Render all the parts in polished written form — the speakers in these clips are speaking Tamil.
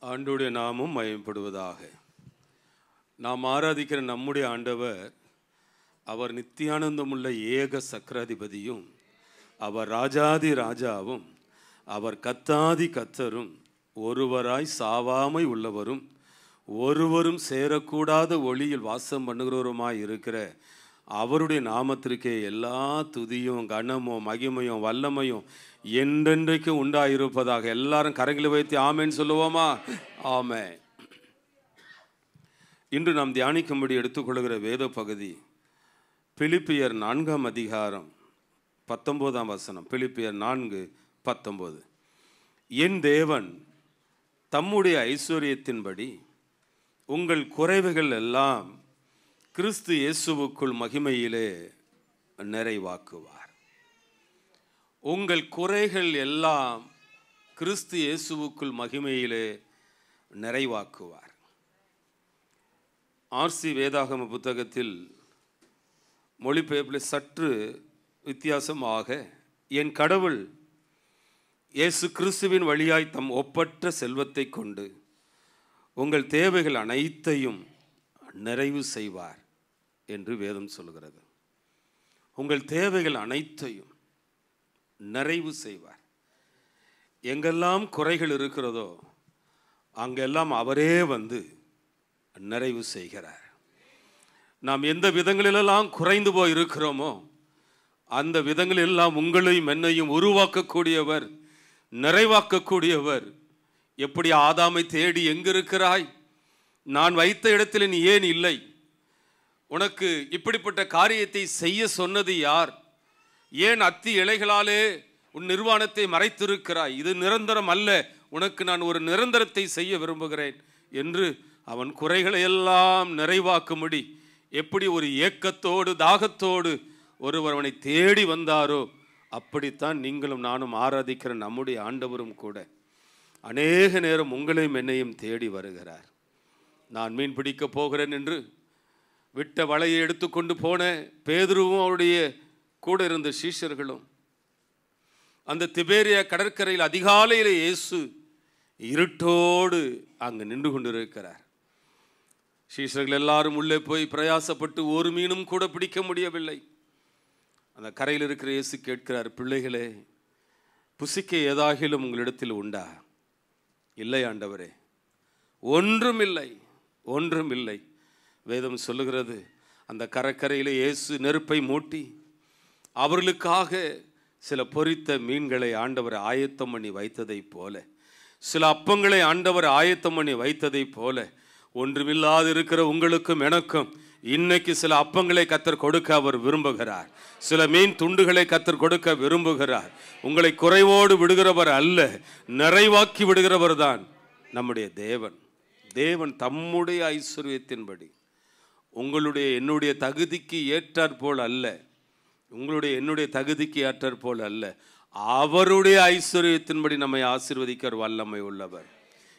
ஆண்டவருடைய நாமம் மகிமைப்படுவதாக. நாம் ஆராதிக்கிற நம்முடைய ஆண்டவர், அவர் நித்தியானந்தமுள்ள ஏக சக்கராதிபதியும், அவர் ராஜாதி ராஜாவும், அவர் கத்தாதி கத்தரும், ஒருவராய் சாவாமை உள்ளவரும், ஒருவரும் சேரக்கூடாத ஒளியில் வாசம் பண்ணுகிறவருமாய் இருக்கிற அவருடைய நாமத்திற்கே எல்லா துதியும் கனமும் மகிமையும் வல்லமையும் என்றென்றைக்கு உண்டாயிருப்பதாக. எல்லாரும் கரங்களை வைத்து ஆமேன்னு சொல்லுவோமா? ஆமென். இன்று நாம் தியானிக்கும்படி எடுத்துக்கொள்கிற வேத பகுதி பிலிப்பியர் 4 அதிகாரம் 19 பிலிப்பியர் 4:19. என் தேவன் தம்முடைய ஐஸ்வர்யத்தின்படி உங்கள் குறைவுகள் எல்லாம் கிறிஸ்து இயேசுவுக்குள் மகிமையிலே நிறைவாக்குவார். உங்கள் குறைகள் எல்லாம் கிறிஸ்து இயேசுவுக்குள் மகிமையிலே நிறைவாக்குவார். ஆர்சி வேதாகம புத்தகத்தில் மொழிபெயர்ப்பில் சற்று வித்தியாசமாக, என் கடவுள் இயேசு கிறிஸ்துவின் வழியாய் தம் ஒப்பற்ற செல்வத்தை கொண்டு உங்கள் தேவைகள் அனைத்தையும் நிறைவு செய்வார் என்று வேதம் சொல்கிறது. உங்கள் தேவைகள் அனைத்தையும் நிறைவு செய்வார். எங்கெல்லாம் குறைகள் இருக்கிறதோ அங்கெல்லாம் அவரே வந்து நிறைவு செய்கிறார். நாம் எந்த விதங்களிலெல்லாம் குறைந்து போய் இருக்கிறோமோ அந்த விதங்களெல்லாம் உங்களையும் என்னையும் உருவாக்கக்கூடியவர், நிறைவாக்கக்கூடியவர். எப்படி ஆதாமை தேடி எங்கிருக்கிறாய், நான் வைத்த இடத்தில் நீ ஏன் இல்லை, உனக்கு இப்படிப்பட்ட காரியத்தை செய்ய சொன்னது யார், ஏன் அத்தி இலைகளாலே உன் நிர்வாணத்தை மறைத்திருக்கிறாய், இது நிரந்தரம் அல்ல, உனக்கு நான் ஒரு நிரந்தரத்தை செய்ய விரும்புகிறேன் என்று அவன் குறைகளை எல்லாம் நிறைவாக்கும்படி எப்படி ஒரு ஏக்கத்தோடு தாகத்தோடு ஒருவர் அவனை தேடி வந்தாரோ அப்படித்தான் நீங்களும் நானும் ஆராதிக்கிற நம்முடைய ஆண்டவரும் கூட அநேக நேரம் உங்களையும் என்னையும் தேடி வருகிறார். நான் மீன் பிடிக்க போகிறேன் என்று விட்ட வலையை எடுத்துக்கொண்டு போன பேதுருவும் அவருடைய கூட இருந்த சீஷர்களும் அந்த திபேரியா கடற்கரையில் அதிகாலையில் இயேசு இருட்டோடு அங்கு நின்று கொண்டிருக்கிறார். சீஷர்கள் எல்லாரும் உள்ளே போய் பிரயாசப்பட்டு ஒரு மீனும் கூட பிடிக்க முடியவில்லை. அந்த கரையில் இருக்கிற இயேசு கேட்கிறார், பிள்ளைகளே, புசிக்க ஏதாகிலும் உங்களிடத்தில் உண்டா? இல்லை ஆண்டவரே, ஒன்றும் இல்லை, ஒன்றும் இல்லை. வேதம் சொல்லுகிறது, அந்த கடற்கரையில் இயேசு நெருப்பை மூட்டி அவர்களுக்காக சில பொரித்த மீன்களை ஆண்டவர் ஆயத்தம் பண்ணி வைத்ததை போல, சில அப்பங்களை ஆண்டவர் ஆயத்தம் பண்ணி வைத்ததை போல, ஒன்றுமில்லாது இருக்கிற உங்களுக்கும் எனக்கும் இன்னைக்கு சில அப்பங்களை கர்த்தர் கொடுக்க அவர் விரும்புகிறார். சில மீன் துண்டுகளை கர்த்தர் கொடுக்க விரும்புகிறார். உங்களை குறைவோடு விடுகிறவர் அல்ல, நிறைவாக்கி விடுகிறவர் தான் நம்முடைய தேவன். தேவன் தம்முடைய ஐஸ்வர்யத்தின்படி உங்களுடைய என்னுடைய தகுதிக்கு ஏற்றாற்போல் அல்ல, உங்களுடைய என்னுடைய தகுதிக்கு ஏற்றாற்போல் அல்ல, அவருடைய ஐஸ்வர்யத்தின்படி நம்மை ஆசீர்வதிக்க வல்லமை உள்ளவர்.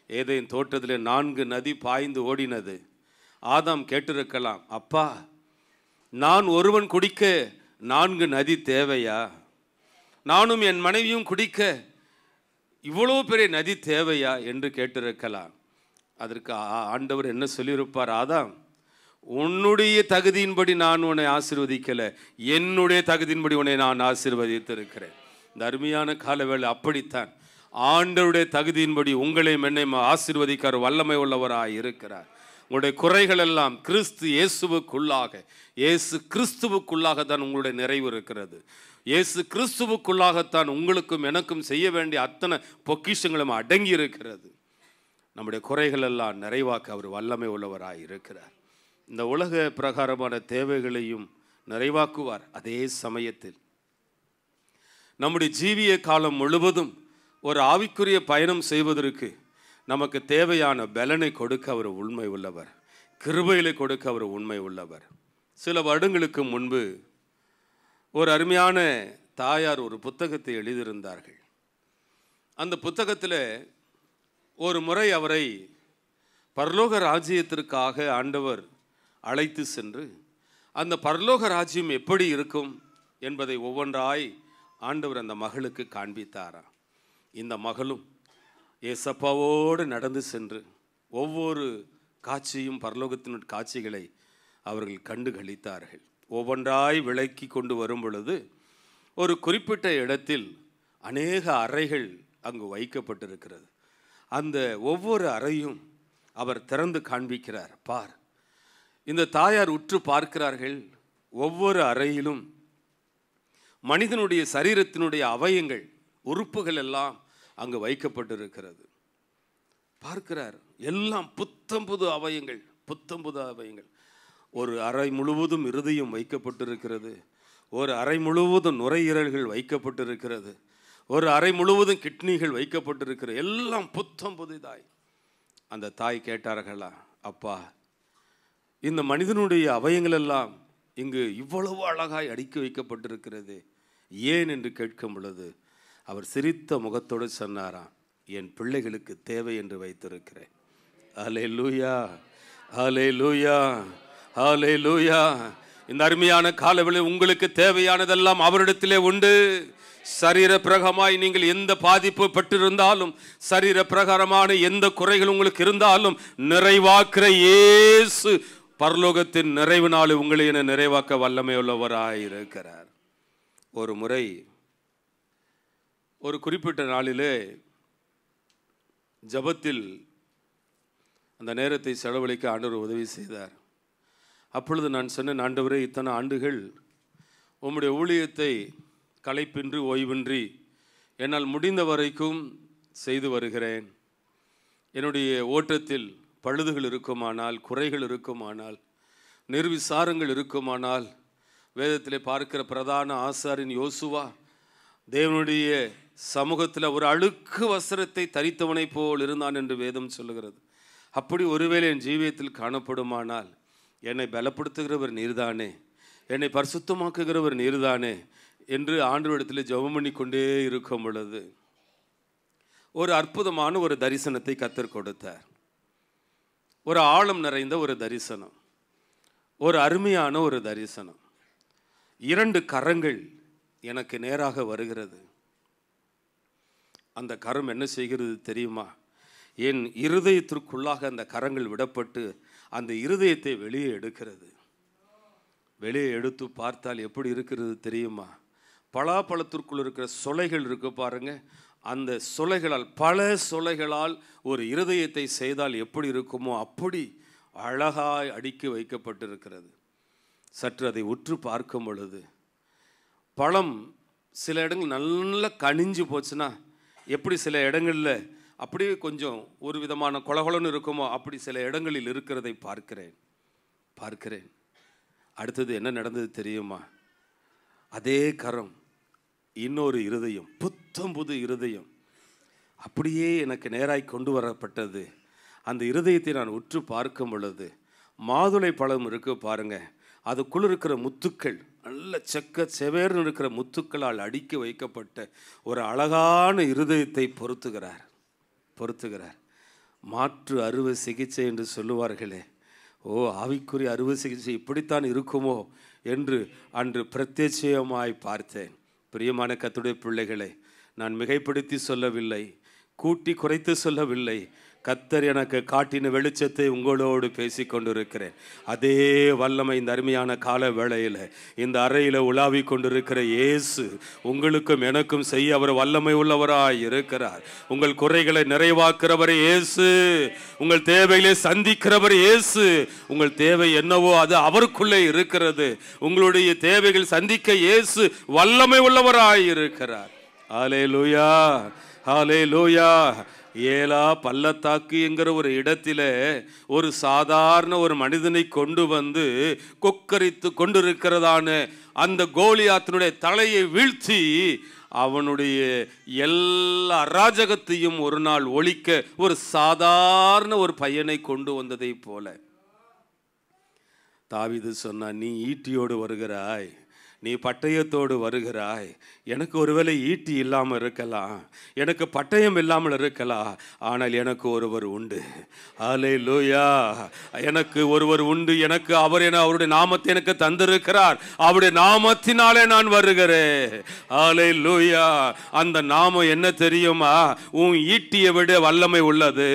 ஏதேன் தோட்டத்தில் 4 நதி பாய்ந்து ஓடினது. ஆதாம் கேட்டிருக்கலாம், அப்பா, நான் ஒருவன் குடிக்க 4 நதி தேவையா? நானும் என் மனைவியும் குடிக்க இவ்வளோ பெரிய நதி தேவையா என்று கேட்டிருக்கலாம். அதற்கு ஆண்டவர் என்ன சொல்லியிருப்பார்? ஆதாம், உன்னுடைய தகுதியின்படி நான் உன்னை ஆசீர்வதிக்கலை, என்னுடைய தகுதியின்படி உன்னை நான் ஆசீர்வதித்திருக்கிறேன். இந்த அருமையான காலவேளை அப்படித்தான் ஆண்டவருடைய தகுதியின்படி உங்களையும் என்னையும் ஆசீர்வதிக்கார் வல்லமை உள்ளவராய் இருக்கிறார். உங்களுடைய குறைகள் எல்லாம் கிறிஸ்து இயேசுவுக்குள்ளாக, இயேசு கிறிஸ்துவுக்குள்ளாகத்தான் உங்களுடைய நிறைவு இருக்கிறது. இயேசு கிறிஸ்துவுக்குள்ளாகத்தான் உங்களுக்கும் எனக்கும் செய்ய வேண்டிய அத்தனை பொக்கிஷங்களும் அடங்கி இருக்கிறது. நம்முடைய குறைகள் எல்லாம் நிறைவாக்க அவர் வல்லமை உள்ளவராய் இருக்கிறார். இந்த உலக பிரகாரமான தேவைகளையும் நிறைவாக்குவார். அதே சமயத்தில் நம்முடைய ஜீவிய காலம் முழுவதும் ஒரு ஆவிக்குரிய பயணம் செய்வதற்கு நமக்கு தேவையான பலனை கொடுக்க அவர் உண்மை உள்ளவர், கிருபையிலே கொடுக்க அவர் உண்மை உள்ளவர். சில வருடங்களுக்கு முன்பு ஒரு அருமையான தாயார் ஒரு புத்தகத்தை எழுதியிருந்தார்கள். அந்த புத்தகத்தில் ஒரு முறை அவரை பரலோக ராஜ்யத்திற்காக ஆண்டவர் அழைத்து சென்று அந்த பரலோக ராஜ்யம் எப்படி இருக்கும் என்பதை ஒவ்வொன்றாய் ஆண்டவர் அந்த மகளுக்கு காண்பித்தாராம். இந்த மகளும் ஏசப்பாவோடு நடந்து சென்று ஒவ்வொரு காட்சியும் பரலோகத்தின் காட்சிகளை அவர்கள் கண்டு களித்தார்கள். ஒவ்வொன்றாய் விளக்கி கொண்டு வரும் பொழுது ஒரு குறிப்பிட்ட இடத்தில் அநேக அறைகள் அங்கு வைக்கப்பட்டிருக்கிறது. அந்த ஒவ்வொரு அறையும் அவர் திறந்து காண்பிக்கிறார். பார், இந்த தாயார் உற்று பார்க்கிறார்கள். ஒவ்வொரு அறையிலும் மனிதனுடைய சரீரத்தினுடைய அவயங்கள், உறுப்புகள் எல்லாம் அங்கு வைக்கப்பட்டிருக்கிறது. பார்க்கிறார், எல்லாம் புத்தம் புது அவயங்கள், புத்தம் புது அவயங்கள். ஒரு அறை முழுவதும் இருதயம் வைக்கப்பட்டிருக்கிறது. ஒரு அறை முழுவதும் நுரையீரல்கள் வைக்கப்பட்டிருக்கிறது. ஒரு அறை முழுவதும் கிட்னிகள் வைக்கப்பட்டிருக்கிறது. எல்லாம் புத்தம் புதிதாய். அந்த தாய் கேட்டார்களா, அப்பா, இந்த மனிதனுடைய அவயங்கள் எல்லாம் இங்கு இவ்வளவு அழகாய் அடுக்கி வைக்கப்பட்டிருக்கிறது, ஏன் என்று கேட்கும் பொழுது அவர் சிரித்த முகத்தோடு சொன்னாராம், என் பிள்ளைகளுக்கு தேவை என்று வைத்திருக்கிறேன். ஹல்லேலூயா, ஹல்லேலூயா, ஹல்லேலூயா. இந்த அருமையான காலவெளியில் உங்களுக்கு தேவையானதெல்லாம் அவரிடத்திலே உண்டு. சரீர பிரகமாய் நீங்கள் எந்த பாதிப்பு பெற்றிருந்தாலும், சரீர பிரகாரமான எந்த குறைகள் உங்களுக்கு இருந்தாலும், நிறைவாக்குற இயேசு பரலோகத்தின் நிறைவு நாள் உங்களை என நிறைவாக்க வல்லமையுள்ளவராயிருக்கிறார். ஒரு முறை ஒரு குறிப்பிட்ட நாளிலே ஜபத்தில் அந்த நேரத்தை செலவழிக்க ஆண்டவர் உதவி செய்தார். அப்பொழுது நான் சொன்னேன், ஆண்டவரே, இத்தனை ஆண்டுகள் உம்முடைய ஊழியத்தை களைப்பின்றி ஓய்வின்றி என்னால் முடிந்த வரைக்கும் செய்து வருகிறேன். என்னுடைய ஓட்டத்தில் பழுதுகள் இருக்குமானால், குறைகள் இருக்குமானால், நிர்விசாரங்கள் இருக்குமானால், வேதத்திலே பார்க்கிற பிரதான ஆசாரியன் யோசுவா தேவனுடைய சமூகத்தில் ஒரு அழுக்கு வஸ்திரத்தை தரித்தவனை போல் இருந்தான் என்று வேதம் சொல்லுகிறது. அப்படி ஒருவேளை என் ஜீவியத்தில் காணப்படுமானால், என்னை பலப்படுத்துகிறவர் நீர்தானே, என்னை பரிசுத்தமாக்குகிறவர் நீர்தானே என்று ஆண்டவரிடத்தில் ஜெபம் பண்ணி கொண்டே இருக்கும் பொழுது ஒரு அற்புதமான ஒரு தரிசனத்தை கர்த்தர் கொடுத்தார். ஒரு ஆழம் நிறைந்த ஒரு தரிசனம், ஒரு அருமையான ஒரு தரிசனம். 2 கரங்கள் எனக்கு நேராக வருகிறது. அந்த கரம் என்ன செய்கிறது தெரியுமா? என் இருதயத்திற்குள்ளாக அந்த கரங்கள் விடப்பட்டு அந்த இருதயத்தை வெளியே எடுக்கிறது. வெளியே எடுத்து பார்த்தால் எப்படி இருக்கிறது தெரியுமா? பலாப்பழத்திற்குள் இருக்கிற சொலைகள் இருக்கு பாருங்க, அந்த சொலைகளால், பல சொலைகளால் ஒரு இருதயத்தை செய்தால் எப்படி இருக்குமோ அப்படி அழகாய் அடுக்கி வைக்கப்பட்டிருக்கிறது. சற்று அதை உற்று பார்க்கும் பொழுது, பழம் சில இடங்கள் நல்லா கனிஞ்சு போச்சுன்னா எப்படி சில இடங்களில் அப்படியே கொஞ்சம் ஒரு விதமான கொலகொலன்னு இருக்குமோ அப்படி சில இடங்களில் இருக்கிறதை பார்க்கிறேன். அடுத்தது என்ன நடந்தது தெரியுமா? அதே கரம் இன்னொரு இருதயம், புத்தம் புது இருதயம் அப்படியே எனக்கு நேராய் கொண்டு வரப்பட்டது. அந்த இருதயத்தை நான் உற்று பார்க்கும் பொழுது, மாதுளை பழம் இருக்கு பாருங்க, அதுக்குள் இருக்கிற முத்துக்கள் நல்ல செக்க செவேர்னு இருக்கிற முத்துக்களால் அடுக்கி வைக்கப்பட்ட ஒரு அழகான இருதயத்தை பொருத்துகிறார். மாற்று அறுவை சிகிச்சை என்று சொல்லுவார்களே, ஆவிக்குரிய அறுவை சிகிச்சை இப்படித்தான் இருக்குமோ என்று அன்று பிரத்யட்சமாய் பார்த்தேன். பிரியமான கர்த்தருடைய பிள்ளைகளை, நான் மிகைப்படுத்தி சொல்லவில்லை, கூட்டி குறைத்து சொல்லவில்லை. கர்த்தர் எனக்கு காட்டின வெளிச்சத்தை உங்களோடு பேசி கொண்டிருக்கிறேன். அதே வல்லமை இந்த அருமையான கால வேளையில் இந்த அறையில் உலாவி கொண்டிருக்கிற இயேசு உங்களுக்கும் எனக்கும் செய்ய அவர் வல்லமை உள்ளவராய் இருக்கிறார். உங்கள் குறைகளை நிறைவாக்குறவர் இயேசு, உங்கள் தேவைகளை சந்திக்கிறவர் இயேசு. உங்கள் தேவை என்னவோ அது அவருக்குள்ளே இருக்கிறது. உங்களுடைய தேவைகள் சந்திக்க இயேசு வல்லமை உள்ளவராய் இருக்கிறார். ஹல்லேலூயா, ஹல்லேலூயா. ஏலா பள்ளத்தாக்கு என்கிற ஒரு இடத்துல ஒரு சாதாரண ஒரு மனிதனை கொண்டு வந்து கொக்கரித்து கொண்டிருக்கிறதான அந்த கோலியாத்தினுடைய தலையை வீழ்த்தி அவனுடைய எல்லா அராஜகத்தையும் ஒரு நாள் ஒழிக்க ஒரு சாதாரண ஒரு பையனை கொண்டு வந்ததை போல தாவீது சொன்னான், நீ ஈட்டியோடு வருகிறாய், நீ பட்டயத்தோடு வருகிறாய். எனக்கு ஒருவேளை ஈட்டி இல்லாமல் இருக்கலாம், எனக்கு பட்டயம் இல்லாமல் இருக்கலாம், ஆனால் எனக்கு ஒருவர் உண்டு. ஹல்லேலூயா. எனக்கு ஒருவர் உண்டு. எனக்கு அவர் என அவருடைய நாமத்தை எனக்கு தந்திருக்கிறார். அவருடைய நாமத்தினாலே நான் வருகிறேன். ஹல்லேலூயா. அந்த நாமம் என்ன தெரியுமா? உன் ஈட்டியை விட வல்லமை உள்ளது.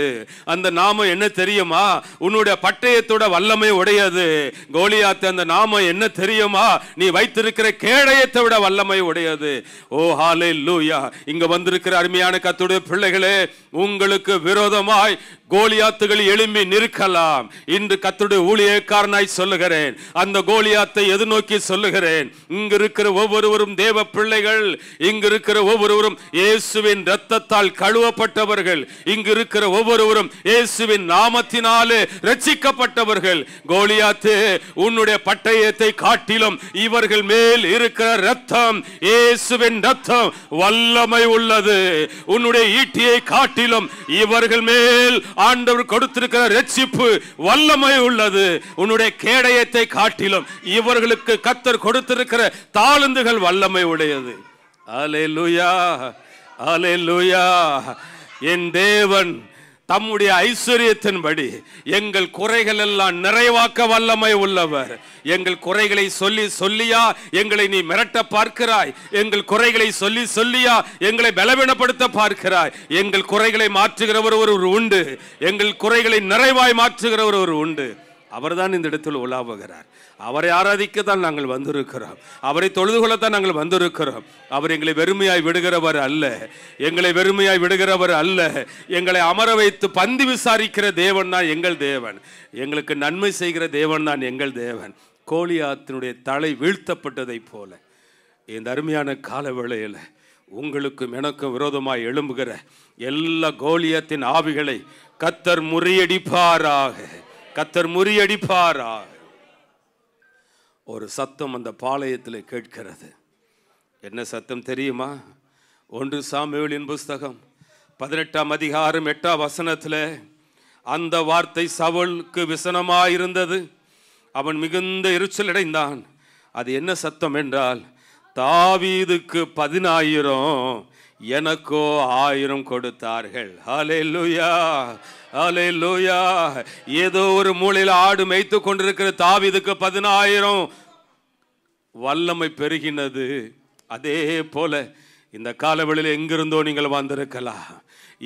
அந்த நாமம் என்ன தெரியுமா? உன்னுடைய பட்டயத்தோட வல்லமை உடையது. கோலியாத், அந்த நாமம் என்ன தெரியுமா? நீ வைத்திருக்கிற கேடயத்தை விட வல்லமை உடையது. ஓ ஹல்லேலூயா. இங்க வந்திருக்கிற அருமையான கர்த்தருடைய பிள்ளைகளே, உங்களுக்கு விரோதமாய் கோலியாத்துகள் எழும்பி நிற்கலாம். இன்று கர்த்தருடைய ஊழியக்காரனாய் சொல்லுகிறேன், அந்த கோலியாத்தை எதிர்நோக்கி சொல்லுகிறேன். இங்கு இருக்கிற ஒவ்வொருவரும் தேவ பிள்ளைகள். இங்கு இருக்கிற ஒவ்வொருவரும் இயேசுவின் இரத்தத்தால் கழுவப்பட்டவர்கள். இங்கு இருக்கிற ஒவ்வொருவரும் இயேசுவின் நாமத்தினாலே ரட்சிக்கப்பட்டவர்கள். கோலியாத்து, உன்னுடைய பட்டயத்தை காட்டிலும் இவர்கள் மேல் இருக்கிற இரத்தம், இயேசுவின் இரத்தம் வல்லமை உள்ளது. உன்னுடைய ஈட்டியை காட்டிலும் இவர்கள் மேல் ஆண்டவர் கொடுத்திருக்கிற ரட்சிப்பு வல்லமை உள்ளது. உன்னுடைய கேடயத்தை காட்டிலும் இவர்களுக்கு கர்த்தர் கொடுத்திருக்கிற தாளந்துகள் வல்லமை உடையது. அல்லேலூயா, அல்லேலூயா. என் தேவன் தம்முடைய ஐஸ்வரியத்தின்படி எங்கள் குறைகள் எல்லாம் நிறைவாக்க வல்லமை உள்ளவர். எங்கள் குறைகளை சொல்லி சொல்லியா எங்களை நீ மிரட்ட பார்க்கிறாய்? எங்கள் குறைகளை சொல்லி சொல்லியா எங்களை பலவீனப்படுத்த பார்க்கிறாய்? எங்கள் குறைகளை மாற்றுகிறவர் ஒருவர் உண்டு. எங்கள் குறைகளை நிறைவாய் மாற்றுகிறவர் ஒருவர் உண்டு. அவர்தான் இந்த இடத்தில் உலாவுகிறார். அவரை ஆராதிக்கத்தான் நாங்கள் வந்திருக்கிறோம். அவரை தொழுது கொள்ளத்தான் நாங்கள் வந்திருக்கிறோம். அவர் எங்களை வெறுமையாய் விடுகிறவர் அல்ல. எங்களை வெறுமையாய் விடுகிறவர் அல்ல. எங்களை அமர வைத்து பந்தி விசாரிக்கிற தேவன் தான் எங்கள் தேவன். எங்களுக்கு நன்மை செய்கிற தேவன் தான் எங்கள் தேவன். கோலியாத்தினுடைய தலை வீழ்த்தப்பட்டதை போல இந்த அருமையான கால வேளையில் உங்களுக்கும் எனக்கும் விரோதமாய் எழும்புகிற எல்லா கோலியாத்தின் ஆவிகளை கர்த்தர் முறியடிப்பாராக. கர்த்தர் முறியடிப்பாராக. ஒரு சத்தம் அந்த பாளையத்தில் கேட்கிறது. என்ன சத்தம் தெரியுமா? 1 சாமுவேலின் புஸ்தகம் 18ஆம் அதிகாரம் 8ஆம் வசனத்தில் அந்த வார்த்தை சவுலுக்கு விசனமாயிருந்தது. அவன் மிகுந்த எரிச்சல் அடைந்தான். அது என்ன சத்தம் என்றால், தாவீதுக்கு 10,000 எனக்கோ 1000 கொடுத்தார்கள். ஹல்லேலூயா, ஹல்லேலூயா. ஏதோ ஒரு மூலையில் ஆடு மேய்த்து கொண்டிருக்கிற தாவீதுக்கு 10,000 வல்லமை பெருகினது. அதே போல இந்த காலவெளியில் எங்கிருந்தோ நீங்கள் வந்திருக்கலாம்,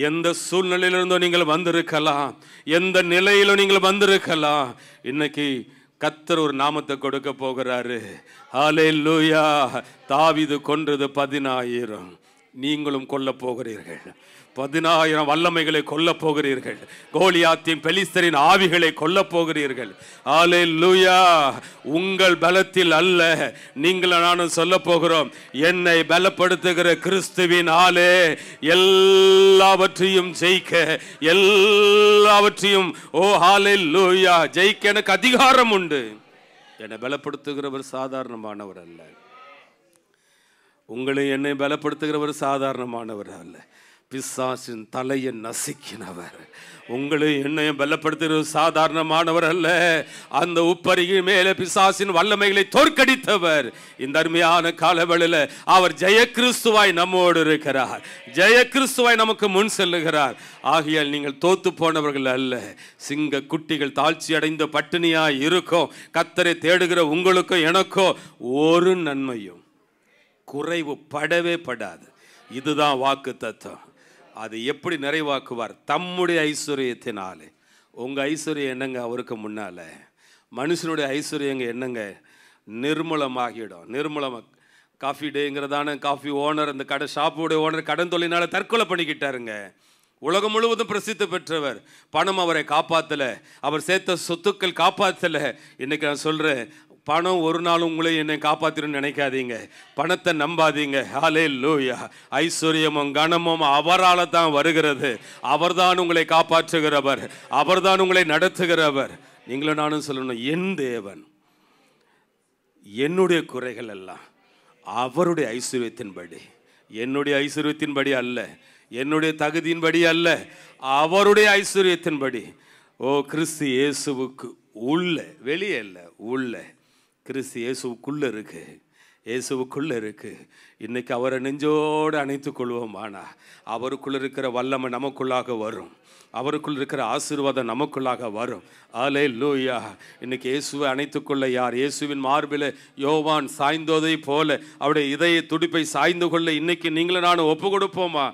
எந்த சூழ்நிலையிலிருந்தோ நீங்கள் வந்திருக்கலாம், எந்த நிலையிலும் நீங்கள் வந்திருக்கலாம். இன்னைக்கு கர்த்தர் ஒரு நாமத்தை கொடுக்க போகிறாரு. ஹல்லேலூயா. தாவீது கொன்றது 10,000, நீங்களும் கொல்ல போகிறீர்கள். 10,000 வல்லமைகளை கொல்ல போகிறீர்கள். கோலியாத்தின் பெலிஸ்தரின் ஆவிகளை கொல்ல போகிறீர்கள். ஹல்லேலூயா. உங்கள் பலத்தில் அல்ல, நீங்கள் நானும் சொல்ல போகிறோம், என்னை பலப்படுத்துகிற கிறிஸ்துவின் ஆலே எல்லாவற்றையும் ஜெயிக்க, எல்லாவற்றையும் ஓ ஹல்லேலூயா ஜெயிக்க எனக்கு அதிகாரம் உண்டு. என்னை பலப்படுத்துகிறவர் சாதாரணமானவர் அல்ல. உங்களை என்னை பலப்படுத்துகிறவர் சாதாரணமானவர் அல்ல. பிசாசின் தலையை நசுக்கினவர். உங்களை என்னையும் பலப்படுத்துகிறவர் சாதாரணமானவர் அல்ல. அந்த உப்பரிகை மேலே பிசாசின் வல்லமைகளை தோற்கடித்தவர். இந்த அருமையான காலவெளியில் அவர் ஜெய கிறிஸ்துவாய் நம்மோடு இருக்கிறார். ஜெய கிறிஸ்துவாய் நமக்கு முன் செல்லுகிறார். ஆகையால் நீங்கள் தோத்து போனவர்கள் அல்ல. சிங்க குட்டிகள் தாழ்ச்சி அடைந்த பட்டினியாய் இருக்கும். கர்த்தரை தேடுகிற உங்களுக்கும் எனக்கோ ஒரு நன்மையும் குறைவு படவே படாது. இதுதான் வாக்கு தத்துவம். அது எப்படி நிறைவாக்குவார்? தம்முடைய ஐஸ்வர்யத்தினாலே. உங்கள் ஐஸ்வர்யம் என்னங்க அவருக்கு முன்னால்? மனுஷனுடைய ஐஸ்வர்யங்க என்னங்க? நிர்மூலமாகிடும். நிர்மூலமாக காஃபி டேங்கிறதான காஃபி ஓனர், அந்த கடை ஷாப்புடைய ஓனர் கடன் தொழிலினால தற்கொலை பண்ணிக்கிட்டாருங்க. உலகம் முழுவதும் பிரசித்தி பெற்றவர். பணம் அவரை காப்பாற்றலை, அவர் சேர்த்த சொத்துக்கள் காப்பாற்றலை. இன்னைக்கு நான் சொல்கிறேன், பணம் ஒரு நாள் உங்களை என்னை காப்பாற்றின்னு நினைக்காதீங்க. பணத்தை நம்பாதீங்க. ஹல்லேலூயா. ஐஸ்வர்யமும் கனமும் அவரால் தான் வருகிறது. அவர்தான் உங்களை காப்பாற்றுகிறவர், அவர்தான் உங்களை நடத்துகிறவர். நீங்களும் நானும் சொல்லணும், என் தேவன் என்னுடைய குறைகள் எல்லாம் அவருடைய ஐஸ்வர்யத்தின்படி, என்னுடைய ஐஸ்வர்யத்தின்படி அல்ல, என்னுடைய தகுதியின்படி அல்ல, அவருடைய ஐஸ்வர்யத்தின்படி. ஓ கிறிஸ்து இயேசுவுக்கு உள்ள, வெளியே இல்லை, உள்ள கிறிஸ்து இயேசுக்குள்ள இருக்கு. இயேசுவுக்குள்ளே இருக்கு. இன்னைக்கு அவரை நெஞ்சோடு அணைத்து கொள்வோமானா அவருக்குள்ள இருக்கிற வல்லமை நமக்குள்ளாக வரும். அவருக்குள் இருக்கிற ஆசீர்வாதம் நமக்குள்ளாக வரும். அல்லேலூயா. இன்னைக்கு இயேசுவை அணைத்துக்கொள்ள யார்? இயேசுவின் மார்பில் யோவான் சாய்ந்ததை போல அவருடைய இதய துடிப்பை சாய்ந்து கொள்ள இன்னைக்கு நீங்களும் நானும் ஒப்பு கொடுப்போமா?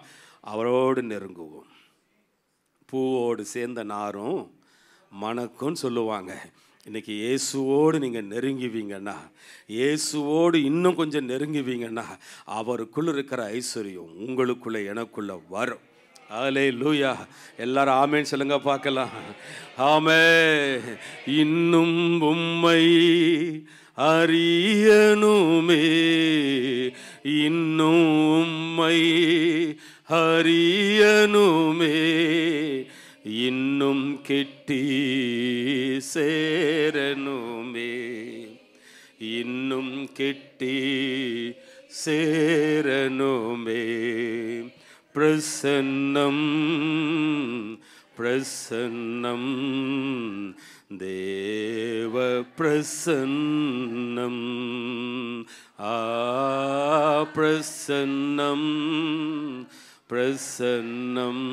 அவரோடு நெருங்குவோம். பூவோடு சேர்ந்த நாரும் மணக்கும்னு சொல்லுவாங்க. இன்னைக்கு இயேசுவோடு நீங்கள் நெருங்குவீங்கன்னா, இயேசுவோடு இன்னும் கொஞ்சம் நெருங்குவீங்கன்னா அவருக்குள்ள இருக்கிற ஐஸ்வர்யம் உங்களுக்குள்ள எனக்குள்ள வரும். அல்லேலூயா. எல்லாரும் ஆமேன் சொல்லுங்க பார்க்கலாம். ஆமே. இன்னும் உம்மை அறியணுமே, இன்னும் உம்மை அறியணுமே, இன்னும் கெட்டி சேரணுமே, இன்னும் கெட்டி சேரணுமே. பிரசன்னம் பிரசன்னம் தேவ பிரசன்னம். பிரசன்னம் பிரசன்னம்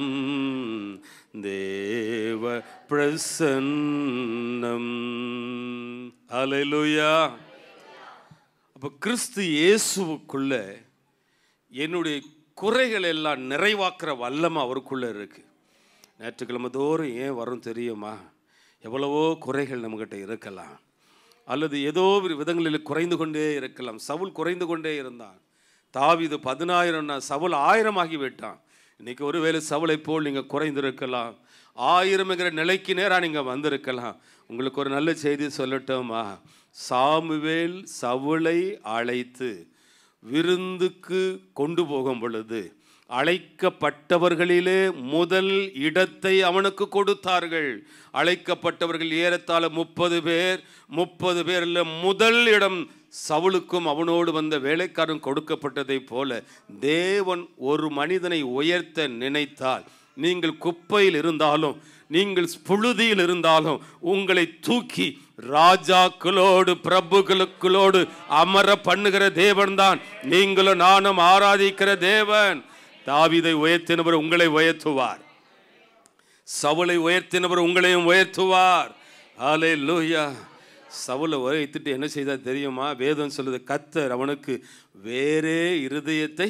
தேவ பிரசன்னம். அல்லேலூயா. அப்போ கிறிஸ்து இயேசுவுக்குள்ள என்னுடைய குறைகள் எல்லாம் நிறைவாக்குற வல்லமை அவருக்குள்ளே இருக்குது. ஞாயிற்றுக்கிழமை தோறும் ஏன் வரும் தெரியுமா? எவ்வளவோ குறைகள் நம்மகிட்ட இருக்கலாம், அல்லது ஏதோ ஒரு விதங்களில் குறைந்து கொண்டே இருக்கலாம். சவுல் குறைந்து கொண்டே இருந்தான். தாவீது 10,000 சவுல் 1000 ஆகிவிட்டான். இன்றைக்கி ஒருவேளை சவுளை போல் நீங்கள் குறைந்திருக்கலாம், 1000ங்கிற நிலைக்கு நேராக நீங்கள் வந்திருக்கலாம். உங்களுக்கு ஒரு நல்ல செய்தி சொல்லட்டோமா? சாமுவேல் சவுளை அழைத்து விருந்துக்கு கொண்டு போகும் பொழுது அழைக்கப்பட்டவர்களிலே முதல் இடத்தை அவனுக்கு கொடுத்தார்கள். அழைக்கப்பட்டவர்கள் ஏறத்தாழ 30 பேர். 30 பேரில் முதல் இடம் சவுலுக்கும் அவனோடு வந்த வேலைக்காரன் கொடுக்கப்பட்டதை போல தேவன் ஒரு மனிதனை உயர்த்த நினைத்தால், நீங்கள் குப்பையில் இருந்தாலும் நீங்கள் புழுதியில் இருந்தாலும் உங்களை தூக்கி ராஜாக்களோடு பிரபுக்களோடு அமர பண்ணுகிற தேவன் தான் நீங்களும் நானும் ஆராதிக்கிற தேவன். தாவீதை உயர்த்தினவர் உங்களை உயர்த்துவார். சவுலை உயர்த்தினவர் உங்களையும் உயர்த்துவார். அல்லேலூயா. சவுலை உயர்த்திட்டு என்ன செய்தார் தெரியுமா? வேதம் சொல்லுது, கர்த்தர் அவனுக்கு வேறே இருதயத்தை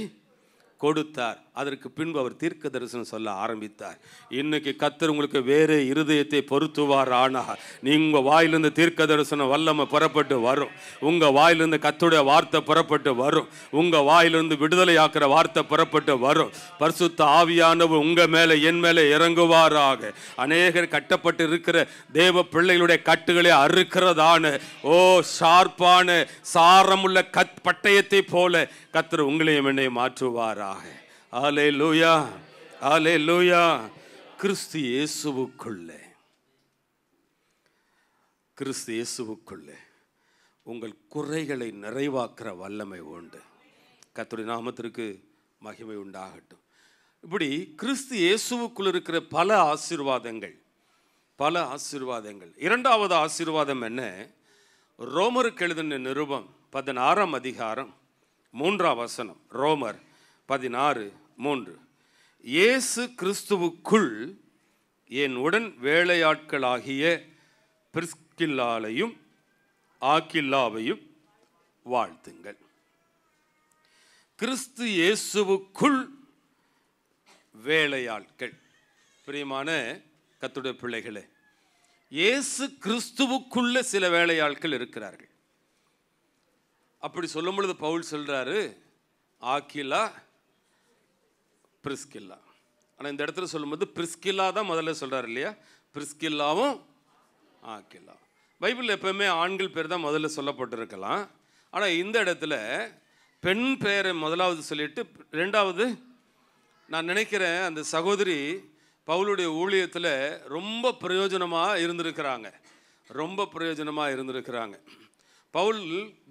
கொடுத்தார். அதற்கு பின்பு அவர் தீர்க்க தரிசனம் சொல்ல ஆரம்பித்தார். இன்னைக்கு கர்த்தர் உங்களுக்கு வேறு இருதயத்தை பொருத்துவார். ஆனால் நீங்கள் வாயிலிருந்து தீர்க்க தரிசனம் வல்லமை புறப்பட்டு வரும். உங்கள் வாயிலிருந்து கர்த்தருடைய வார்த்தை புறப்பட்டு வரும். உங்கள் வாயிலிருந்து விடுதலை ஆக்கிற வார்த்தை புறப்பட்டு வரும். பரிசுத்த ஆவியானவர் உங்கள் மேலே என் மேலே இறங்குவாராக. அநேகர் கட்டப்பட்டு இருக்கிற தேவ பிள்ளைகளுடைய கட்டுகளை அறுக்கிறதான ஷார்ப்பான சாரமுள்ள பட்டயத்தை போல கர்த்தர் உங்களையும் என்னை மாற்றுவாராக. அல்லேலூயா. அல்லேலூயா. கிறிஸ்து இயேசுவுக்குள்ளே, கிறிஸ்து இயேசுவுக்குள்ளே உங்கள் குறைகளை நிறைவாக்குற வல்லமை உண்டு. கர்த்தருடைய நாமத்திற்கு மகிமை உண்டாகட்டும். இப்படி கிறிஸ்து இயேசுவுக்குள் இருக்கிற பல ஆசீர்வாதங்கள், பல ஆசீர்வாதங்கள். இரண்டாவது ஆசீர்வாதம் என்ன? ரோமருக்கு எழுதின நிருபம் 16ஆம் அதிகாரம் 3ஆம் வசனம். ரோமர் 16:3. இயேசு கிறிஸ்துவுக்குள் என் உடன் வேலையாட்களாகிய பிரிஸ்கில்லாவையும் ஆக்கில்லாவையும் வாழ்த்துங்கள். கிறிஸ்து இயேசுவுக்குள் வேலையாட்கள். பிரியமான கர்த்தருடைய பிள்ளைகளே, இயேசு கிறிஸ்துவுக்குள்ள சில வேலையாட்கள் இருக்கிறார்கள். அப்படி சொல்லும் பொழுது பவுல் சொல்றாரு, ஆக்கிலா பிரிஸ்கில்லா. ஆனால் இந்த இடத்துல சொல்லும்போது பிரிஸ்கில்லா தான் முதல்ல சொல்றாரு இல்லையா? பிரிஸ்கில்லாவும் ஆக்கிலா. பைபிளில் எப்பவுமே ஆண்கள் பேர் தான் முதல்ல சொல்லப்பட்டிருக்கலாம். ஆனால் இந்த இடத்துல பெண் பெயரை முதலாவது சொல்லிட்டு ரெண்டாவது, நான் நினைக்கிறேன் அந்த சகோதரி பவுலுடைய ஊழியத்தில் ரொம்ப பிரயோஜனமாக இருந்திருக்கிறாங்க. ரொம்ப பிரயோஜனமாக இருந்திருக்கிறாங்க. பவுல்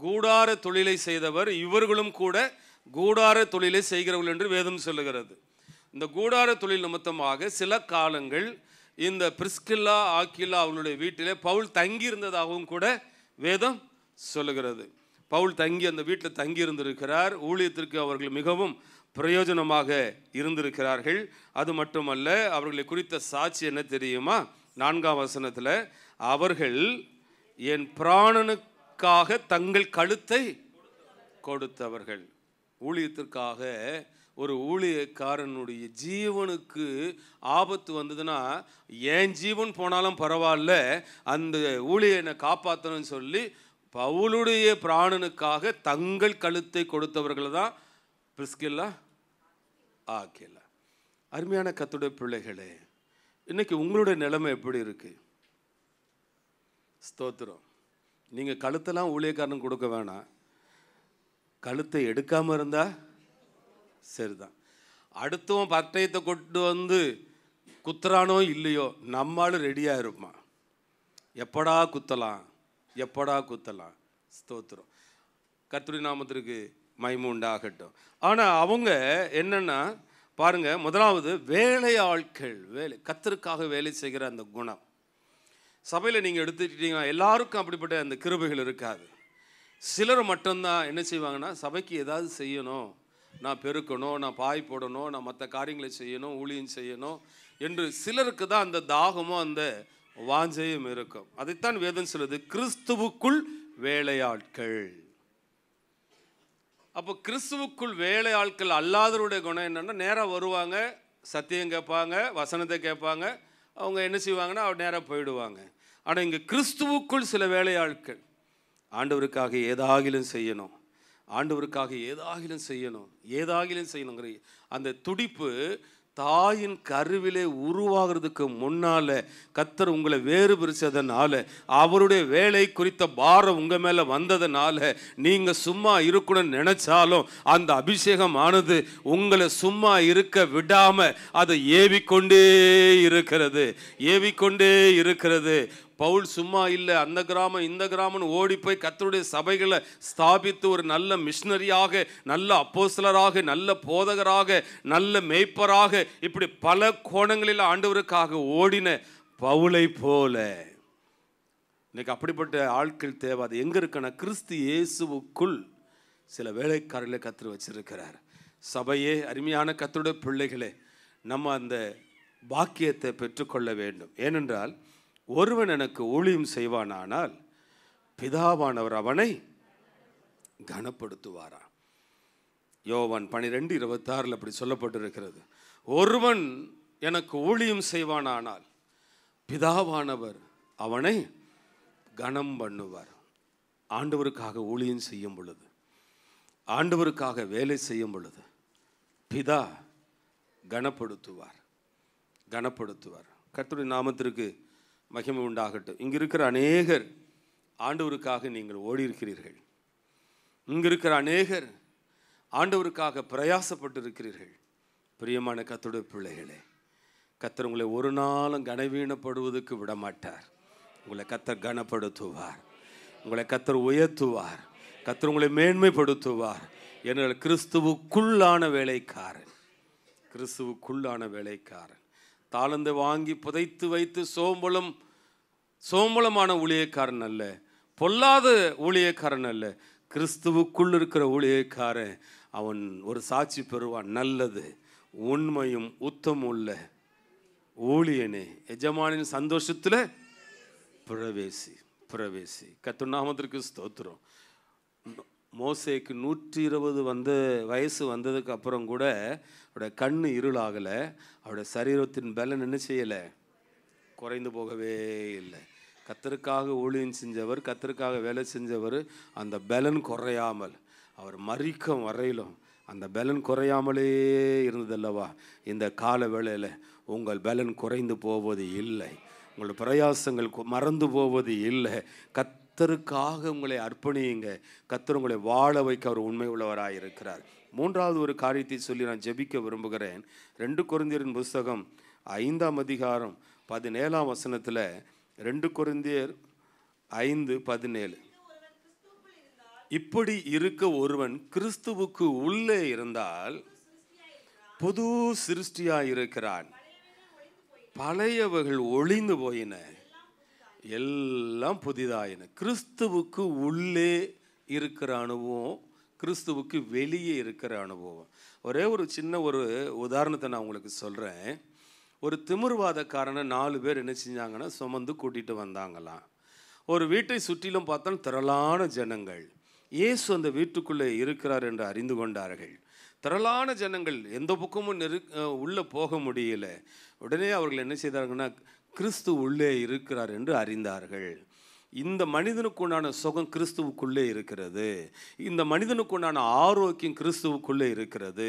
கூடார தொழிலை செய்தவர், இவர்களும் கூட கூடார தொழிலை செய்கிறவர்கள் என்று வேதம் சொல்லுகிறது. இந்த கூடார தொழில் நிமித்தமாக சில காலங்கள் இந்த பிரிஸ்கில்லா ஆக்கில்லா அவளுடைய வீட்டிலே பவுல் தங்கி இருந்ததாகவும் கூட வேதம் சொல்லுகிறது. பவுல் தங்கி அந்த வீட்டில் தங்கி இருந்திருக்கிறார். ஊழியத்திற்கு அவர்கள் மிகவும் பிரயோஜனமாக இருந்திருக்கிறார்கள். அது மட்டுமல்ல, அவர்களை குறித்த சாட்சி என்ன தெரியுமா? 4ஆம் வசனத்தில், அவர்கள் என் பிராணனுக்காக தங்கள் கழுத்தை கொடுத்தவர்கள். ஊழியத்திற்காக ஒரு ஊழியக்காரனுடைய ஜீவனுக்கு ஆபத்து வந்ததுன்னா, என் ஜீவன் போனாலும் பரவாயில்ல, அந்த ஊழியனை காப்பாற்றணும்னு சொல்லி பவுலுடைய பிராணனுக்காக தங்கள் கழுத்தை கொடுத்தவர்கள் தான் பிரிஸ்கில்லா, ஆக்கில்லா. அருமையான கர்த்தருடைய பிள்ளைகளே, இன்னைக்கு உங்களுடைய நிலைமை எப்படி இருக்கு? ஸ்தோத்திரம். நீங்கள் கழுத்தெல்லாம் ஊழியக்காரனுக்கு கொடுக்க வேணாம், கழுத்தை எடுக்காமல் இருந்தா சரிதான். அடுத்தவன் பட்டயத்தை கொண்டு வந்து குத்துறானோ இல்லையோ, நம்மளும் ரெடியாக இருப்பான். எப்படா குத்தலாம், எப்படா குத்தலாம். ஸ்தோத்திரம். கர்த்தருடைய நாமத்திற்கு மகிமை உண்டாகட்டும். ஆனால் அவங்க என்னன்னா பாருங்க, முதலாவது வேலையாட்கள், கர்த்தருக்காக வேலை செய்கிற அந்த குணம். சபையில் நீங்கள் எடுத்துக்கிட்டீங்கன்னா எல்லாருக்கும் அப்படிப்பட்ட அந்த கிருபைகள் இருக்காது. சிலர் மட்டும்தான் என்ன செய்வாங்கன்னா, சபைக்கு ஏதாவது செய்யணும், நான் பெருக்கணும், நான் பாய் போடணும், நான் மற்ற காரியங்களை செய்யணும், ஊழியம் செய்யணும் என்று சிலருக்கு தான் அந்த தாகமும் அந்த வாஞ்சையும் இருக்கும். அதைத்தான் வேதம் சொல்லுது, கிறிஸ்துவுக்குள் வேலையாட்கள். அப்போ கிறிஸ்துவுக்குள் வேலையாட்கள் அல்லாதவருடைய குணம் என்னன்னா, நேராக வருவாங்க, சத்தியம் கேட்பாங்க, வசனத்தை கேட்பாங்க, அவங்க என்ன செய்வாங்கன்னா அவர் நேராக போயிடுவாங்க. ஆனால் இங்கே கிறிஸ்துவுக்குள் சில வேலையாட்கள் ஆண்டவருக்காக ஏதாகிலும் செய்யணும், ஆண்டவருக்காக ஏதாகிலும் செய்யணும், ஏதாகிலும் செய்யணுங்கிற அந்த துடிப்பு தாயின் கருவிலே உருவாகிறதுக்கு முன்னால் கர்த்தர் உங்களை வேறு பிரிச்சதுனால, அவருடைய வேலை குறித்த பாரம் உங்கள் மேலே வந்ததுனால, நீங்கள் சும்மா இருக்கணும்னு நினைச்சாலும் அந்த அபிஷேகமானது உங்களை சும்மா இருக்க விடாமல் அதை ஏவிக்கொண்டே இருக்கிறது, ஏவிக்கொண்டே இருக்கிறது. பவுல் சும்மா இல்லை, அந்த கிராமம் இந்த கிராமம் ஓடி போய் கர்த்தருடைய சபைகளை ஸ்தாபித்து ஒரு நல்ல மிஷனரியாக, நல்ல அப்போஸ்தலராக, நல்ல போதகராக, நல்ல மேய்ப்பராக, இப்படி பல கோணங்களில் ஆண்டவருக்காக ஓடின பவுலை போல இன்னைக்கு அப்படிப்பட்ட ஆட்கள் தேவை. அது எங்கே இருக்குன்னா, கிறிஸ்து இயேசுவுக்குள் சில வேலைக்காரர்களை கர்த்தர் வச்சிருக்கிறார். சபையே, அருமையான கர்த்தருடைய பிள்ளைகளே, நம்ம அந்த பாக்கியத்தை பெற்றுக்கொள்ள வேண்டும். ஏனென்றால் ஒருவன் எனக்கு ஊழியம் செய்வானானால் பிதாவானவர் அவனை கனப்படுத்துவாரா. யோவான் 12:26 அப்படி சொல்லப்பட்டிருக்கிறது. ஒருவன் எனக்கு ஊழியம் செய்வானானால் பிதாவானவர் அவனை கனம் பண்ணுவார். ஆண்டவருக்காக ஊழியம் செய்யும் பொழுது, ஆண்டவருக்காக வேலை செய்யும் பொழுது பிதா கனப்படுத்துவார், கனப்படுத்துவார். கர்த்தருடைய நாமத்திற்கு மகிமை உண்டாகட்டும். இங்கே இருக்கிற அநேகர் ஆண்டவருக்காக நீங்கள் ஓடி இருக்கிறீர்கள். இங்கே இருக்கிற அநேகர் ஆண்டவருக்காக பிரயாசப்பட்டு இருக்கிறீர்கள். பிரியமான கர்த்தருடைய பிள்ளைகளே, கர்த்தர் உங்களை ஒரு நாளும் கனவீனப்படுவதற்கு விட மாட்டார். உங்களை கர்த்தர் கனப்படுத்துவார், உங்களை கர்த்தர் உயர்த்துவார், கர்த்தர் உங்களை மேன்மைப்படுத்துவார். என்ற கிறிஸ்துவுக்குள்ளான வேலைக்காரன், கிறிஸ்துவுக்குள்ளான வேலைக்காரன். தாளந்து வாங்கி புதைத்து வைத்து சோம்பலமான ஊழியக்காரன் அல்ல, பொல்லாத ஊழியக்காரன் அல்ல, கிறிஸ்துவுக்குள் இருக்கிற ஊழியக்காரன். அவன் ஒரு சாட்சி பெறுவான். நல்லது உண்மையும் உத்தமும் உள்ள ஊழியனே, எஜமானின் சந்தோஷத்தில் பிரவேசி, பிரவேசி. கர்த்தர் நாமத்திற்கு ஸ்தோத்திரம். மோசேக்கு 120 வயசு வந்ததுக்கு அப்புறம் கூட அவருடைய கண்ணு இருளாகலை, அவருடைய சரீரத்தின் பலன் என்ன செய்யலை, குறைந்து போகவே இல்லை. கர்த்தருக்காக ஊழியம் செஞ்சவர், கர்த்தருக்காக வேலை செஞ்சவர், அந்த பலன் குறையாமல் அவர் மரிக்கும் வரையிலும் அந்த பலன் குறையாமலே இருந்ததல்லவா. இந்த கால வேளையில் உங்கள் பலன் குறைந்து போவது இல்லை, உங்கள் பிரயாசங்கள் மறந்து போவது இல்லை. கர்த்தருக்காக உங்களை அர்ப்பணியுங்க. கர்த்தர் உங்களை வாழ வைக்க அவர் உண்மை உள்ளவராக இருக்கிறார். மூன்றாவது ஒரு காரியத்தை சொல்லி நான் ஜெபிக்க விரும்புகிறேன். 2 கொரிந்தியரின் புஸ்தகம் 5ஆம் அதிகாரம் 17ஆம் வசனத்தில், 2 கொரிந்தியர் 5:17, இப்படி இருக்க ஒருவன் கிறிஸ்துவுக்கு உள்ளே இருந்தால் புது சிருஷ்டியாய் இருக்கிறான், பழையவர்கள் ஒளிந்து போயின, எல்லாம் புதிதாயின. கிறிஸ்துவுக்கு உள்ளே இருக்கிற அனுபவம், கிறிஸ்துவுக்கு வெளியே இருக்கிற அனுபவம். ஒரே ஒரு சின்ன ஒரு உதாரணத்தை நான் உங்களுக்கு சொல்கிறேன். ஒரு திமிர்வாதக்காரனை 4 பேர் என்ன செஞ்சாங்கன்னா சுமந்து கூட்டிகிட்டு வந்தாங்களாம். ஒரு வீட்டை சுற்றிலும் பார்த்தால் திரளான ஜனங்கள். இயேசு அந்த வீட்டுக்குள்ளே இருக்கிறார் என்று அறிந்து கொண்டார்கள். திரளான ஜனங்கள், எந்த பக்கமும் உள்ளே போக முடியல. உடனே அவர்கள் என்ன செய்தார்கள்னா, கிறிஸ்து உள்ளே இருக்கிறார் என்று அறிந்தார்கள். இந்த மனிதனுக்குண்டான சுகம் கிறிஸ்துவுக்குள்ளே இருக்கிறது. இந்த மனிதனுக்குண்டான ஆரோக்கியம் கிறிஸ்துவுக்குள்ளே இருக்கிறது.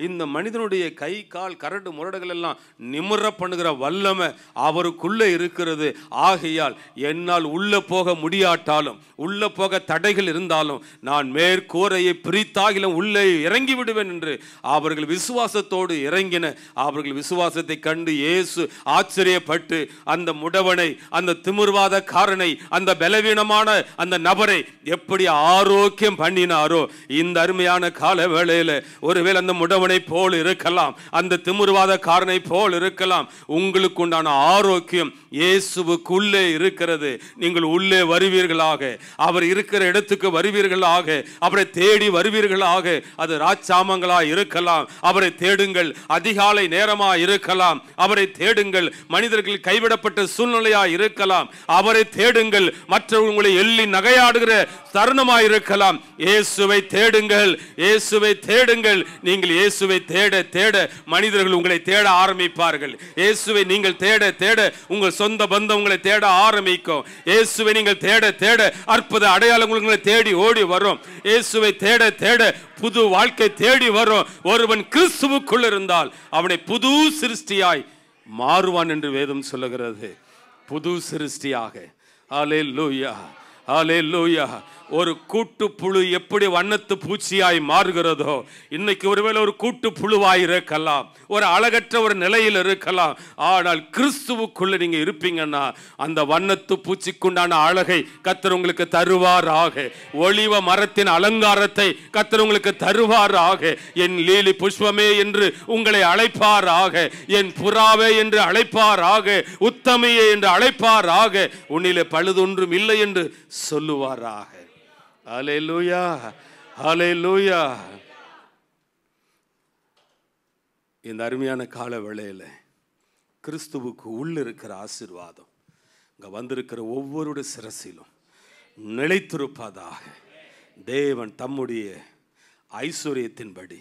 இந்த மனிதனுடைய கை கால் கரடு முரடுகள் எல்லாம் நிமிர பண்ணுகிற வல்லமை அவருக்குள்ளே இருக்கிறது. ஆகையால் என்னால் உள்ளே போக முடியாட்டாலும், உள்ளே போக தடைகள் இருந்தாலும், நான் மேற்கூரையை பிரித்தாகிலும் உள்ளே இறங்கி விடுவேன் என்று அவர்கள் விசுவாசத்தோடு இறங்கின. அவர்கள் விசுவாசத்தை கண்டு இயேசு ஆச்சரியப்பட்டு அந்த முடவனை, அந்த திமிர்வாதக்காரனை, அந்த பலவீனமான அந்த நபரை எப்படி ஆரோக்கியம் பண்ணினாரோ, இந்த அருமையான கால வேளையில ஒருவேளை அந்த முடவனை போல் இருக்கலாம், அந்த திமிர்வாதக்காரனை போல் இருக்கலாம். உங்களுக்கு உண்டான ஆரோக்கியம் இயேசுவுக்குள்ளே இருக்கிறது. நீங்கள் உள்ளே வருவீர்களாக, அவர் இருக்கிற இடத்துக்கு வருவீர்களாக, அவரை தேடி வருவீர்களாக. அது ராஜாமங்களாய் இருக்கலாம், அவரை தேடுங்கள். அதிகாலை நேரமாய் இருக்கலாம், அவரை தேடுங்கள். மனிதர்கள் கைவிடப்பட்ட சூழ்நிலையாய் இருக்கலாம், அவரை தேடுங்கள். மற்றவர்கள் உங்களை எள்ளி நகையாடுகிற தருணமாய் இருக்கலாம். இயேசுவை தேடுங்கள், இயேசுவை தேடுங்கள். நீங்கள் இயேசுவை தேட தேட மனிதர்கள் உங்களை தேட ஆரம்பிப்பார்கள். இயேசுவை நீங்கள் தேட தேட உங்கள் சொந்த பந்தம் உங்களை தேட ஆரம்பிக்கும். இயேசுவை நீங்கள் தேட தேட அற்புத அடையாளங்கள் உங்களை தேடி ஓடி வரும். இயேசுவை தேட தேட புது வாழ்க்கை தேடி வரும். ஒருவன் கிறிஸ்துவுக்குள் இருந்தால் அவனை புது சிருஷ்டியாய் மாறுவான் என்று வேதம் சொல்லுகிறது. புது சிருஷ்டியாக. ஹல்லேலூயா, ஹல்லேலூயா. ஒரு கூட்டு புழு எப்படி வண்ணத்து பூச்சியாய் மாறுகிறதோ, இன்னைக்கு ஒருவேளை ஒரு கூட்டு புழுவாய் இருக்கலாம், ஒரு அழகற்ற ஒரு நிலையில் இருக்கலாம். ஆனால் கிறிஸ்துவுக்குள்ள நீங்க இருப்பீங்கன்னா அந்த வண்ணத்து பூச்சிக்குண்டான அழகை கர்த்தர் உங்களுக்கு தருவாராக. ஒலிவ மரத்தின் அலங்காரத்தை கர்த்தர் உங்களுக்கு தருவாராக. என் லீலி புஷ்பமே என்று உங்களை அழைப்பாராக, என் புறாவே என்று அழைப்பாராக, உத்தமையே என்று அழைப்பாராக, உன்னிலே பழுதொன்றும் இல்லை என்று சொல்லுவாராக. ஹல்லேலூயா, ஹல்லேலூயா. இந்த அருமையான கால வேளையில் கிறிஸ்துவுக்கு உள்ள இருக்கிற ஆசீர்வாதம் இங்கே வந்திருக்கிற ஒவ்வொருடைய சிரசிலும் நிலைத்திருப்பதாக. தேவன் தம்முடைய ஐஸ்வர்யத்தின்படி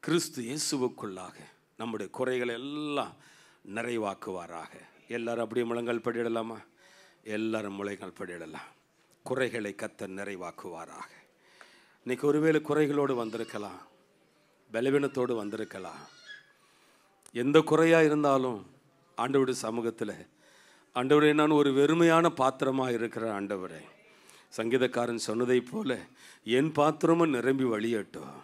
கிறிஸ்து இயேசுவுக்குள்ளாக நம்முடைய குறைகளை எல்லாம் நிறைவாக்குவாராக. எல்லாரும் அப்படியே முழங்கால் படியிடலாமா? எல்லாரும் முழங்கால் படியிடலாம். குறைகளை கர்த்தர் நிறைவாக்குவாராக. இன்னைக்கு ஒருவேளை குறைகளோடு வந்திருக்கலாம், பலவீனத்தோடு வந்திருக்கலாம். எந்த குறையாக இருந்தாலும் ஆண்டவருடைய சமூகத்தில், ஆண்டவரே நான் ஒரு வெறுமையான பாத்திரமாக இருக்கிற ஆண்டவரே, சங்கீதக்காரன் சொன்னதை போல என் பாத்திரமும் நிரம்பி வழியட்டும்,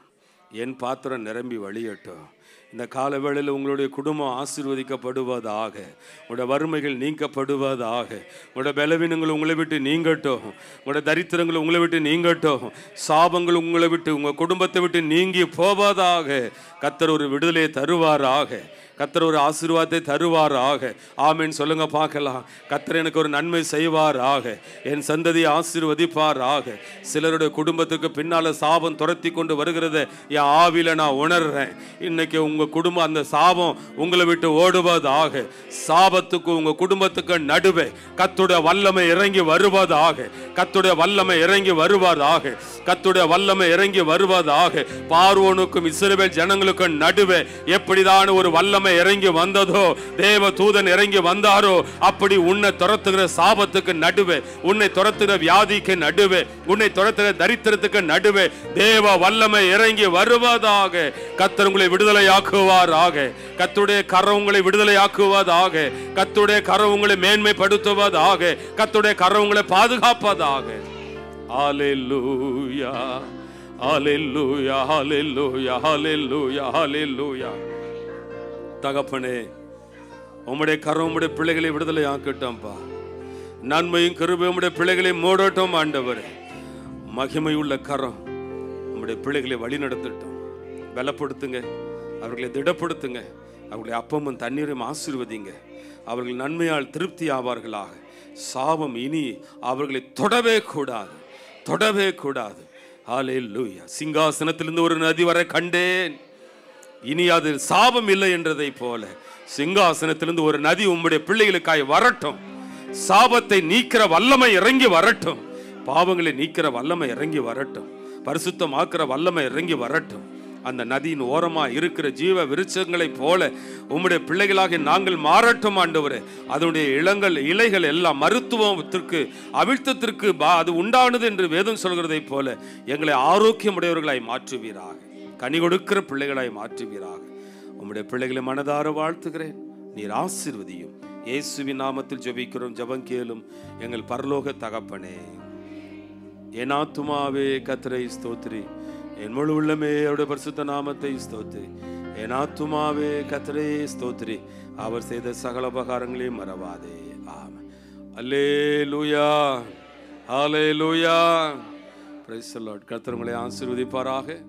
என் பாத்திரம் நிரம்பி வழியட்டும். இந்த கால வேளையில் உங்களுடைய குடும்பம் ஆசீர்வதிக்கப்படுவதாக, உங்களுடைய வறுமைகள் நீக்கப்படுவதாக, உங்களுடைய பலவீனங்கள் உங்களை விட்டு நீங்கட்டும், உங்களுடைய தரித்திரங்கள் உங்களை விட்டு நீங்கட்டும், சாபங்கள் உங்களை விட்டு உங்கள் குடும்பத்தை விட்டு நீங்கி போவதாக. கர்த்தர் ஒரு விடுதலையை தருவாராக, கர்த்தர் ஒரு ஆசீர்வாதத்தை தருவாராக. ஆமீன் சொல்லுங்க பார்க்கலாம். கர்த்தர் எனக்கு ஒரு நன்மை செய்வாராக, என் சந்ததியை ஆசீர்வதிப்பாராக. சிலருடைய குடும்பத்துக்கு பின்னால சாபம் துரத்தி கொண்டு வருகிறத என் ஆவில நான் உணர்றேன். இன்னைக்கு உங்க குடும்பம் அந்த சாபம் உங்களை விட்டு ஓடுவதாக. சாபத்துக்கு உங்க குடும்பத்துக்கு நடுவே கர்த்தருடைய வல்லமை இறங்கி வருவதாக, கர்த்தருடைய வல்லமை இறங்கி வருவதாக, கர்த்தருடைய வல்லமை இறங்கி வருவதாக. பார்வோனுக்கும் இஸ்ரவேல் ஜனங்களுக்கும் நடுவே எப்படிதான் ஒரு வல்லமை இறங்கி வந்ததோ, தேவ தூதன் இறங்கி வந்தாரோ, அப்படி உன்னை துரத்துகிற சாபத்துக்கு நடுவே, உன்னை துரத்துகிற வியாதிக்கு நடுவே, உன்னை துரத்துகிற தரித்திரத்துக்கு நடுவே தேவ வல்லமை இறங்கி வருவதாக. கர்த்தர் உங்களை விடுதலையாக்குவாராக, கர்த்தருடைய கரம் உங்களை விடுதலையாக்குவதாக, கர்த்தருடைய கரம் உங்களை மேன்மைப்படுத்துவதாக, கர்த்தருடைய கரம் உங்களை பாதுகாப்பதாக. ஹல்லேலூயா, ஹல்லேலூயா, ஹல்லேலூயா, ஹல்லேலூயா, ஹல்லேலூயா. தகப்பனே, உம்முடைய கரம் உம்முடைய பிள்ளைகளை விடுதலை ஆக்கட்டும்பா. நன்மையும் கிருபையும் உம்முடைய பிள்ளைகளை மூடட்டும் ஆண்டவரே. மகிமை உள்ள கரம் உம்முடைய பிள்ளைகளை வழி நடத்தட்டும். பலப்படுத்துங்க, அவர்களை திடப்படுத்துங்க, அவர்களை அப்பமும் தண்ணீரையும் ஆசீர்வதிங்க. அவர்கள் நன்மையால் திருப்தி ஆவார்களாக. சாபம் இனி அவர்களை தொடவே கூடாது, தொடவே கூடாது. ஹல்லேலூயா. சிங்காசனத்திலிருந்து ஒரு நதி வரை கண்டேன், இனி அது சாபம் இல்லை என்றதை போல சிங்காசனத்திலிருந்து ஒரு நதி உம்முடைய பிள்ளைகளுக்காய் வரட்டும். சாபத்தை நீக்கிற வல்லமை இறங்கி வரட்டும். பாவங்களை நீக்கிற வல்லமை இறங்கி வரட்டும். பரிசுத்தமாக்குற வல்லமை இறங்கி வரட்டும். அந்த நதியின் ஓரமா இருக்கிற ஜீவ விருட்சங்களை போல உம்முடைய பிள்ளைகளாக நாங்கள் மாறட்டும் ஆண்டவரே. அதனுடைய இலைகள் எல்லாம் மருத்துவத்திற்கு அவிழ்த்தத்திற்கு அது உண்டானது என்று வேதம் சொல்கிறதை போல எங்களை ஆரோக்கியமுடையவர்களாய் மாற்றுவீராக. கனி கொடுக்கிற பிள்ளைகளாய் மாற்றுவீராக. உம்முடைய பிள்ளைகளை மனதார வாழ்த்துகிறேன். நீர் ஆசீர்வதியும். இயேசுவின் நாமத்தில் ஜெபிக்கிறோம், ஜெபம் கேளும் எங்கள் பரலோக தகப்பனே. என் ஆத்துமாவே கர்த்தரை ஸ்தோத்திரி, என் முழு உள்ளமே அவருடைய பரிசுத்த நாமத்தை ஸ்தோத்திரி. என் ஆத்துமாவே கர்த்தரை ஸ்தோத்திரி, அவர் செய்த சகல உபகாரங்களையும் மறவாதே. ஆமென். அல்லேலூயா, ஹல்லேலூயா. Praise the Lord. கர்த்தர் உங்களை ஆசீர்வதிப்பாராக.